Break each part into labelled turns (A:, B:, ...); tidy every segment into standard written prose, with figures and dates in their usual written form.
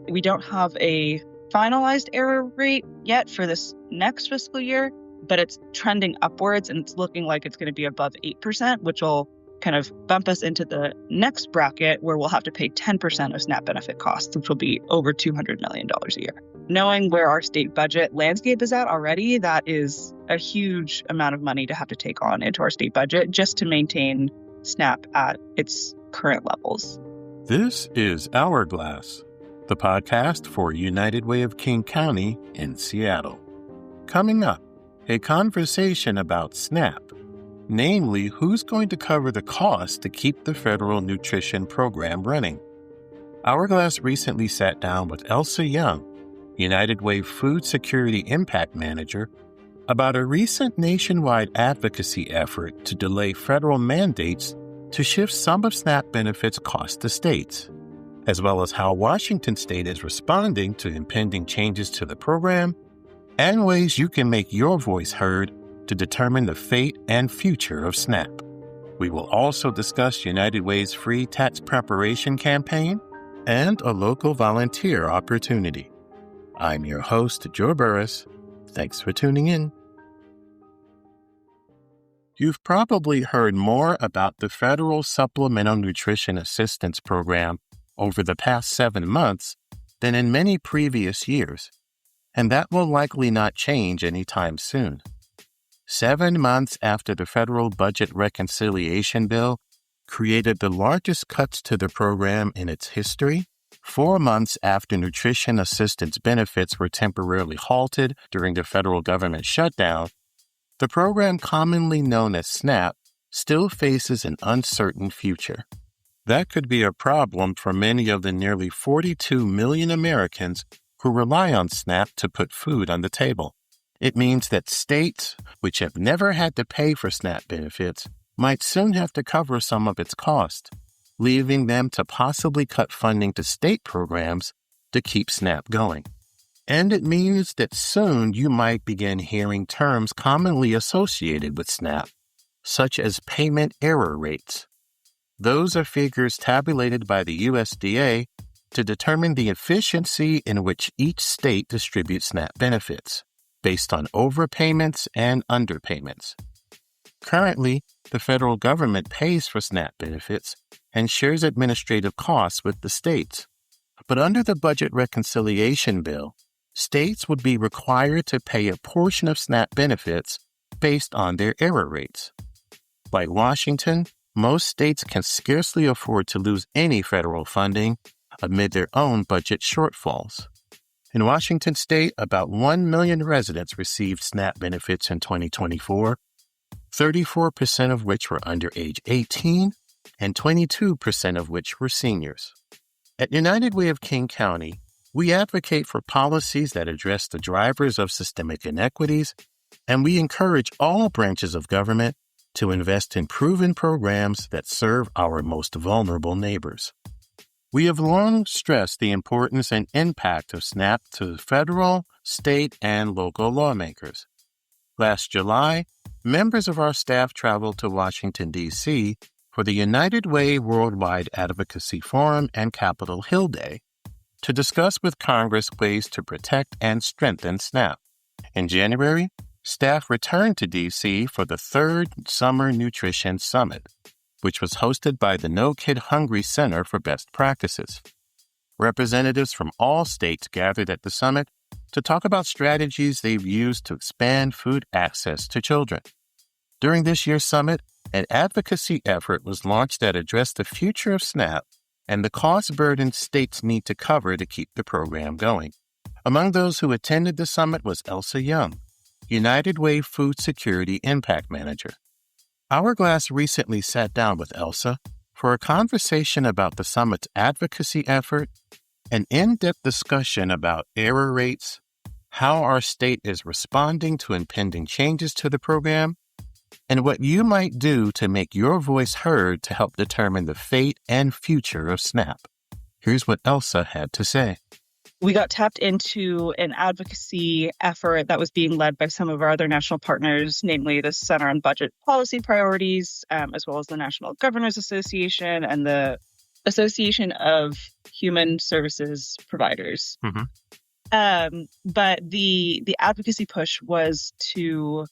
A: We don't have a finalized error rate yet for this next fiscal year, but it's trending upwards and it's looking like it's going to be above 8%, which will kind of bump us into the next bracket where we'll have to pay 10% of SNAP benefit costs, which will be over $200 million a year. Knowing where our state budget landscape is at already, that is a huge amount of money to have to take on into our state budget just to maintain SNAP at its current levels.
B: This is Hourglass, the podcast for United Way of King County in Seattle. Coming up, a conversation about SNAP, namely who's going to cover the cost to keep the federal nutrition program running. Hourglass recently sat down with Elsa Young, United Way Food Security Impact Manager, about a recent nationwide advocacy effort to delay federal mandates to shift some of SNAP benefits costs to states, as well as how Washington State is responding to impending changes to the program and ways you can make your voice heard to determine the fate and future of SNAP. We will also discuss United Way's free tax preparation campaign and a local volunteer opportunity. I'm your host, Joe Burris. Thanks for tuning in. You've probably heard more about the Federal Supplemental Nutrition Assistance Program over the past 7 months than in many previous years, and that will likely not change anytime soon. 7 months after the federal budget reconciliation bill created the largest cuts to the program in its history, 4 months after nutrition assistance benefits were temporarily halted during the federal government shutdown, the program commonly known as SNAP still faces an uncertain future. That could be a problem for many of the nearly 42 million Americans who rely on SNAP to put food on the table. It means that states, which have never had to pay for SNAP benefits, might soon have to cover some of its cost, leaving them to possibly cut funding to state programs to keep SNAP going. And it means that soon you might begin hearing terms commonly associated with SNAP, such as payment error rates. Those are figures tabulated by the USDA to determine the efficiency in which each state distributes SNAP benefits, based on overpayments and underpayments. Currently, the federal government pays for SNAP benefits and shares administrative costs with the states. But under the budget reconciliation bill, states would be required to pay a portion of SNAP benefits based on their error rates. Like Washington, most states can scarcely afford to lose any federal funding amid their own budget shortfalls. In Washington state, about 1 million residents received SNAP benefits in 2024, 34% of which were under age 18 and 22% of which were seniors. At United Way of King County, we advocate for policies that address the drivers of systemic inequities, and we encourage all branches of government to invest in proven programs that serve our most vulnerable neighbors. We have long stressed the importance and impact of SNAP to federal, state, and local lawmakers. Last July, members of our staff traveled to Washington, D.C. for the United Way Worldwide Advocacy Forum and Capitol Hill Day to discuss with Congress ways to protect and strengthen SNAP. In January, staff returned to D.C. for the third Summer Nutrition Summit, which was hosted by the No Kid Hungry Center for Best Practices. Representatives from all states gathered at the summit to talk about strategies they've used to expand food access to children. During this year's summit, an advocacy effort was launched that addressed the future of SNAP and the cost burden states need to cover to keep the program going. Among those who attended the summit was Elsa Young, United Way Food Security Impact Manager. Hourglass recently sat down with Elsa for a conversation about the summit's advocacy effort, an in-depth discussion about error rates, how our state is responding to impending changes to the program, and what you might do to make your voice heard to help determine the fate and future of SNAP. Here's what Elsa had to say.
A: We got tapped into an advocacy effort that was being led by some of our other national partners, namely the Center on Budget Policy Priorities, as well as the National Governors Association and the Association of Human Services Providers.
B: Mm-hmm.
A: But the advocacy push was to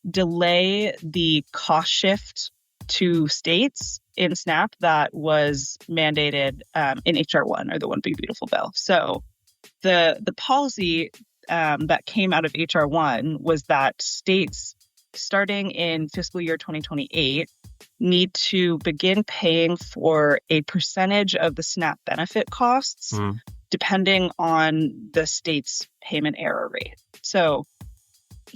A: delay the cost shift to states in SNAP that was mandated in HR 1, or the One Big Beautiful Bill. So the policy that came out of HR 1 was that states, starting in fiscal year 2028, need to begin paying for a percentage of the SNAP benefit costs, depending on the state's payment error rate. So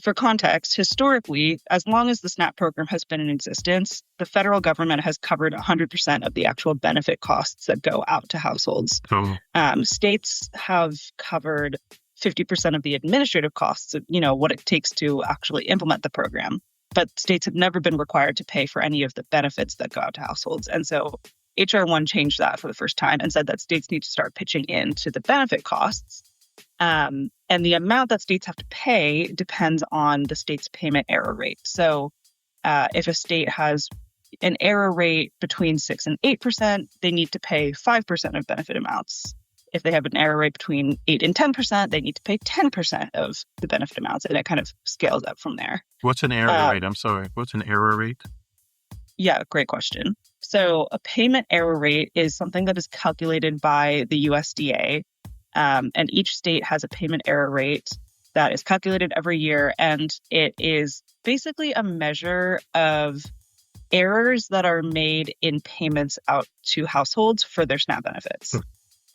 A: for context, historically, as long as the SNAP program has been in existence, the federal government has covered 100% of the actual benefit costs that go out to households. States have covered 50% of the administrative costs of, what it takes to actually implement the program. But states have never been required to pay for any of the benefits that go out to households. And so HR 1 changed that for the first time and said that states need to start pitching into the benefit costs. And the amount that states have to pay depends on the state's payment error rate. So if a state has an error rate between 6 and 8%, they need to pay 5% of benefit amounts. If they have an error rate between 8 and 10%, they need to pay 10% of the benefit amounts. And it kind of scales up from there.
B: What's an error rate? I'm sorry. What's an error rate?
A: Yeah, great question. So a payment error rate is something that is calculated by the USDA. And each state has a payment error rate that is calculated every year. And it is basically a measure of errors that are made in payments out to households for their SNAP benefits.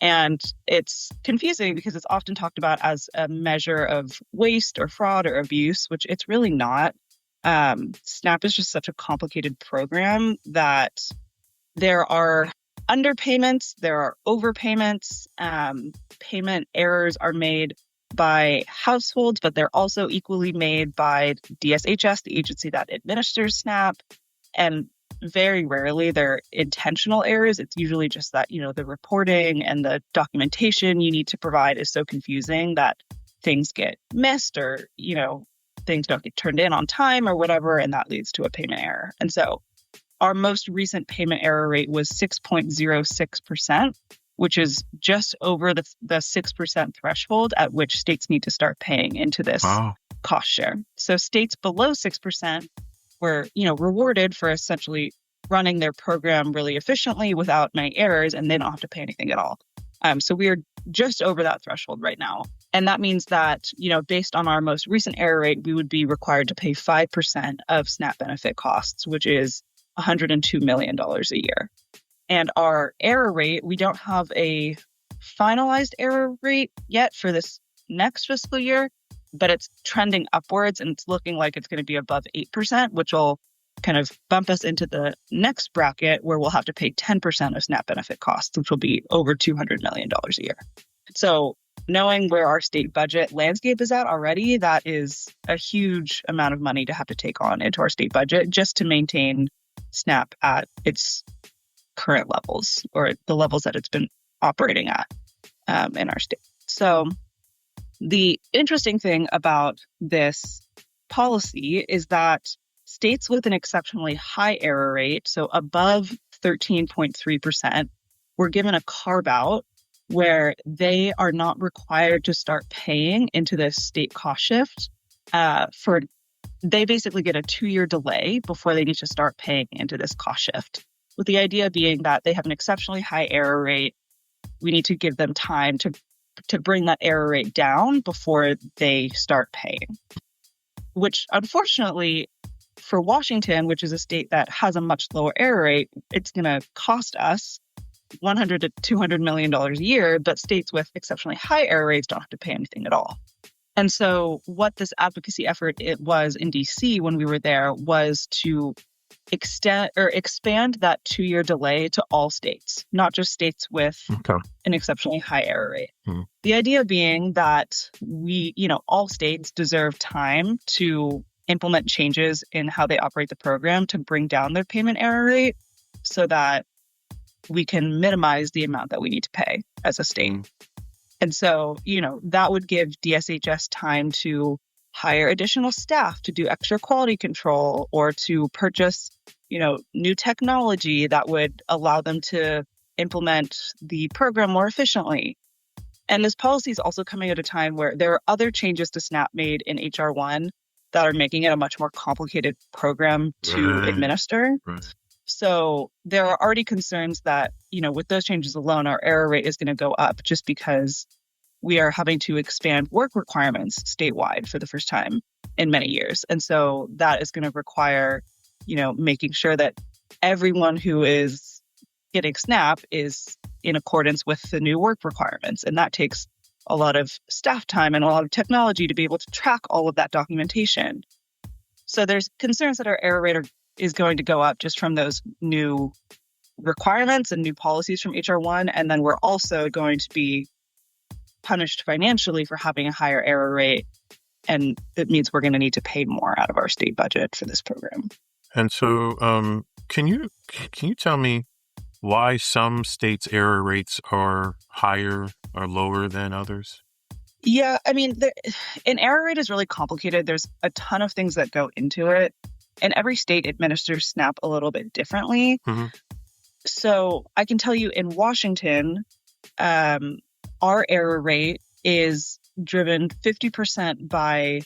A: And it's confusing because it's often talked about as a measure of waste or fraud or abuse, which it's really not. SNAP is just such a complicated program that there are underpayments, there are overpayments, payment errors are made by households, but they're also equally made by DSHS, the agency that administers SNAP. And very rarely they're intentional errors. It's usually just that, the reporting and the documentation you need to provide is so confusing that things get missed or, things don't get turned in on time or whatever, and that leads to a payment error. And so our most recent payment error rate was 6.06%, which is just over the 6% threshold at which states need to start paying into this cost share. So states below 6% were, rewarded for essentially running their program really efficiently without many errors, and they don't have to pay anything at all. So we are just over that threshold right now. And that means that, based on our most recent error rate, we would be required to pay 5% of SNAP benefit costs, which is $102 million a year. And our error rate, we don't have a finalized error rate yet for this next fiscal year, but it's trending upwards and it's looking like it's going to be above 8%, which will kind of bump us into the next bracket where we'll have to pay 10% of SNAP benefit costs, which will be over $200 million a year. So knowing where our state budget landscape is at already, that is a huge amount of money to have to take on into our state budget just to maintain SNAP at its current levels or the levels that it's been operating at in our state. So the interesting thing about this policy is that states with an exceptionally high error rate, so above 13.3%, were given a carve-out where they are not required to start paying into this state cost shift. They basically get a 2-year delay before they need to start paying into this cost shift, with the idea being that they have an exceptionally high error rate. We need to give them time to bring that error rate down before they start paying, which unfortunately for Washington, which is a state that has a much lower error rate, it's going to cost us $100 to $200 million a year, but states with exceptionally high error rates don't have to pay anything at all. And so what this advocacy effort it was in DC when we were there was to expand that 2-year delay to all states, not just states with an exceptionally high error rate. The idea being that all states deserve time to implement changes in how they operate the program to bring down their payment error rate so that we can minimize the amount that we need to pay as a state. And so, that would give DSHS time to hire additional staff to do extra quality control or to purchase, new technology that would allow them to implement the program more efficiently. And this policy is also coming at a time where there are other changes to SNAP made in HR 1 that are making it a much more complicated program to administer.
B: Right.
A: So there are already concerns that, with those changes alone, our error rate is going to go up just because we are having to expand work requirements statewide for the first time in many years. And so that is going to require, making sure that everyone who is getting SNAP is in accordance with the new work requirements. And that takes a lot of staff time and a lot of technology to be able to track all of that documentation. So there's concerns that our error rate is going to go up just from those new requirements and new policies from HR 1. And then we're also going to be punished financially for having a higher error rate. And it means we're going to need to pay more out of our state budget for this program.
B: And so can you tell me why some states' error rates are higher or lower than others?
A: Yeah, I mean, an error rate is really complicated. There's a ton of things that go into it. And every state administers SNAP a little bit differently.
B: Mm-hmm.
A: So I can tell you in Washington, our error rate is driven 50% by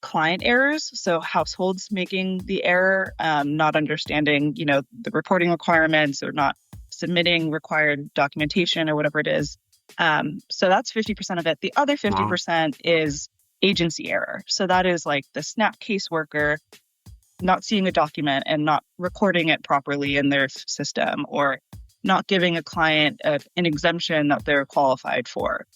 A: client errors. So households making the error, not understanding, the reporting requirements or not submitting required documentation or whatever it is. So that's 50% of it. The other 50% is agency error. So that is like the SNAP caseworker not seeing a document and not recording it properly in their system, or not giving a client an exemption that they're qualified for.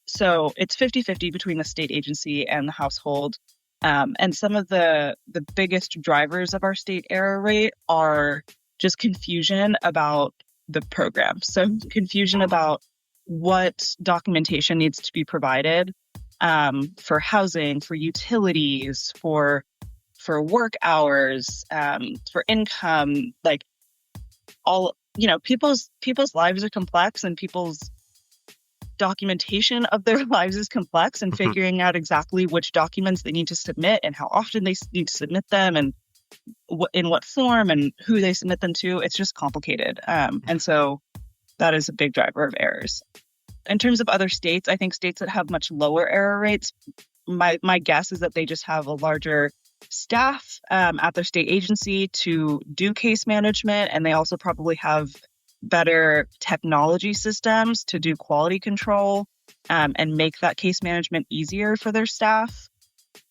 A: So it's 50-50 between the state agency and the household. And some of the biggest drivers of our state error rate are just confusion about the program. So confusion about what documentation needs to be provided for housing, for utilities, for work hours, for income, like all, people's lives are complex, and people's documentation of their lives is complex, and figuring out exactly which documents they need to submit and how often they need to submit them and in what form and who they submit them to. It's just complicated. And so that is a big driver of errors. In terms of other states, I think states that have much lower error rates, my guess is that they just have a larger staff at their state agency to do case management, and they also probably have better technology systems to do quality control and make that case management easier for their staff.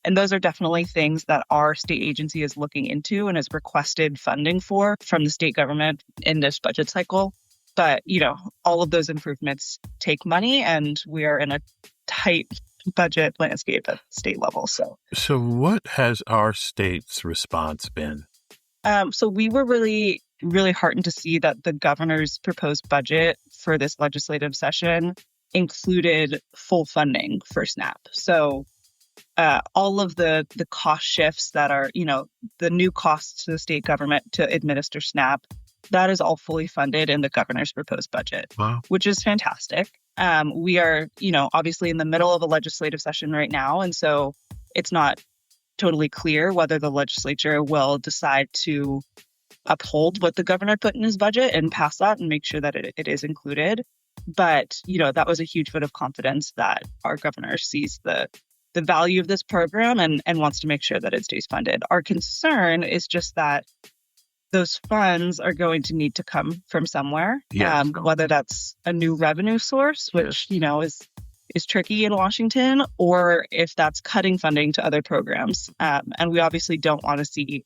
A: And those are definitely things that our state agency is looking into and has requested funding for from the state government in this budget cycle. But, all of those improvements take money, and we are in a tight budget landscape at state level.
B: So what has our state's response been?
A: So we were really, really heartened to see that the governor's proposed budget for this legislative session included full funding for SNAP. So all of the cost shifts that are, the new costs to the state government to administer SNAP, that is all fully funded in the governor's proposed budget, which is fantastic. We are, obviously in the middle of a legislative session right now. And so it's not totally clear whether the legislature will decide to uphold what the governor put in his budget and pass that and make sure that it is included. But, that was a huge vote of confidence that our governor sees the value of this program and wants to make sure that it stays funded. Our concern is just that those funds are going to need to come from somewhere, whether that's a new revenue source, which, is tricky in Washington, or if that's cutting funding to other programs. And we obviously don't want to see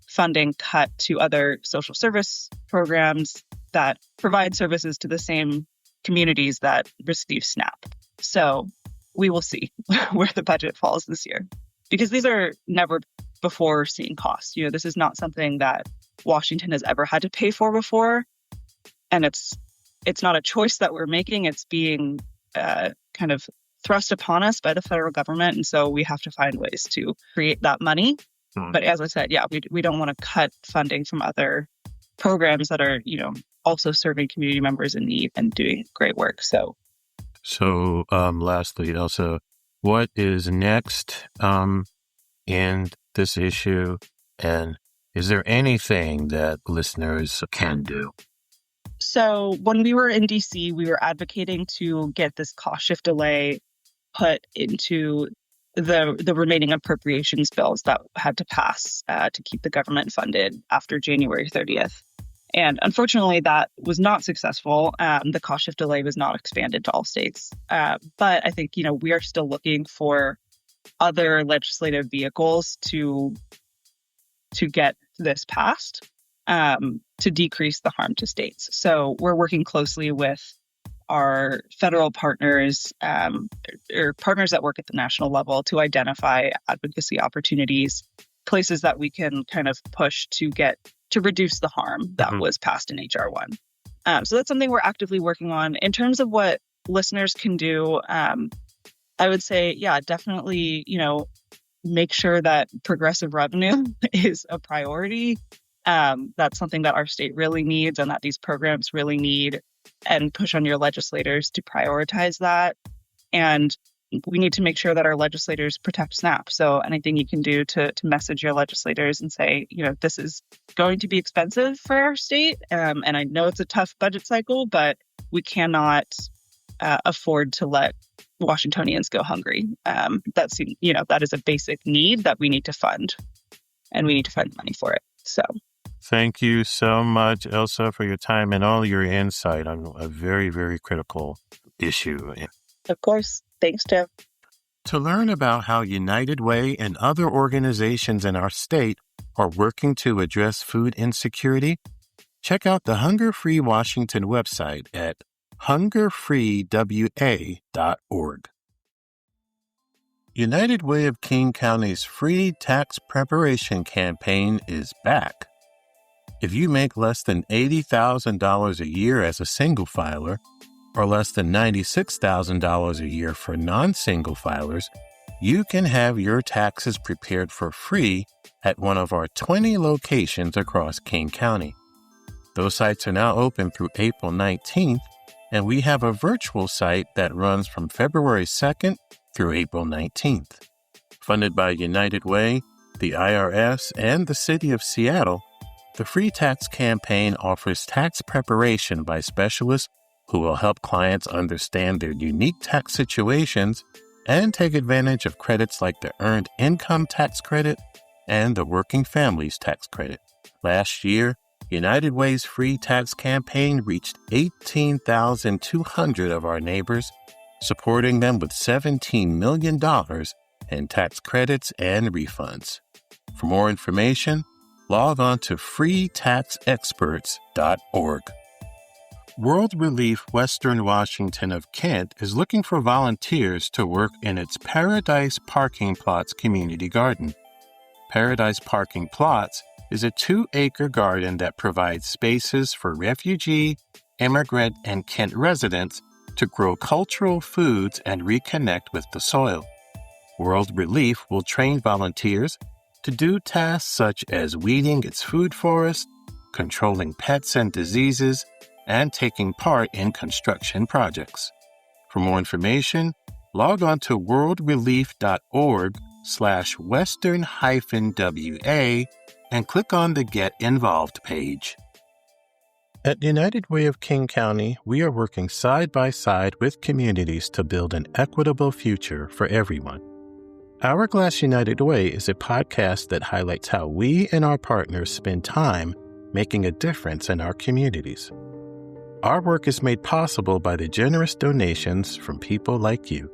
A: funding cut to other social service programs that provide services to the same communities that receive SNAP. So we will see where the budget falls this year, because these are never before seen costs. This is not something that Washington has ever had to pay for before. And it's not a choice that we're making. It's being kind of thrust upon us by the federal government. And so we have to find ways to create that money. But as I said, we don't want to cut funding from other programs that are, also serving community members in need and doing great work. So
B: lastly, Elsa, what is next in this issue? And is there anything that listeners can do?
A: So when we were in DC, we were advocating to get this cost shift delay put into the remaining appropriations bills that had to pass to keep the government funded after January 30th. And unfortunately, that was not successful. The cost shift delay was not expanded to all states. But I think, we are still looking for other legislative vehicles to get this passed to decrease the harm to states. So we're working closely with our federal partners or partners that work at the national level to identify advocacy opportunities, places that we can kind of push to reduce the harm that was passed in HR 1. So that's something we're actively working on. In terms of what listeners can do, I would say, definitely, make sure that progressive revenue is a priority. That's something that our state really needs and that these programs really need, and push on your legislators to prioritize that. And we need to make sure that our legislators protect SNAP. So anything you can do to message your legislators and say, this is going to be expensive for our state. And I know it's a tough budget cycle, but we cannot afford to let Washingtonians go hungry. That is a basic need that we need to fund, and we need to find money for it. So
B: thank you so much, Elsa, for your time and all your insight on a very, very critical issue.
A: Of course. Thanks, Jeff.
B: To learn about how United Way and other organizations in our state are working to address food insecurity, check out the Hunger Free Washington website at hungerfreewa.org. United Way of King County's free tax preparation campaign is back. If you make less than $80,000 a year as a single filer, or less than $96,000 a year for non-single filers, you can have your taxes prepared for free at one of our 20 locations across King County. Those sites are now open through April 19th, and we have a virtual site that runs from February 2nd through April 19th. Funded by United Way, the IRS, and the City of Seattle, the free tax campaign offers tax preparation by specialists who will help clients understand their unique tax situations and take advantage of credits like the Earned Income Tax Credit and the Working Families Tax Credit. Last year, United Way's free tax campaign reached 18,200 of our neighbors, supporting them with $17 million in tax credits and refunds. For more information, log on to freetaxexperts.org. World Relief Western Washington of Kent is looking for volunteers to work in its Paradise Parking Plots community garden. Paradise Parking Plots is a 2-acre garden that provides spaces for refugee, immigrant, and Kent residents to grow cultural foods and reconnect with the soil. World Relief will train volunteers to do tasks such as weeding its food forest, controlling pets and diseases, and taking part in construction projects. For more information, log on to worldrelief.org/Western-WA and click on the Get Involved page. At United Way of King County, we are working side by side with communities to build an equitable future for everyone. Hourglass United Way is a podcast that highlights how we and our partners spend time making a difference in our communities. Our work is made possible by the generous donations from people like you.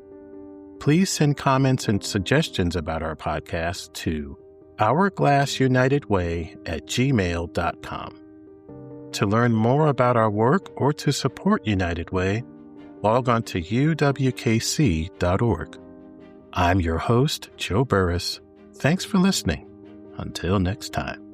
B: Please send comments and suggestions about our podcast to hourglassunitedway@gmail.com. To learn more about our work or to support United Way, log on to uwkc.org. I'm your host, Joe Burris. Thanks for listening. Until next time.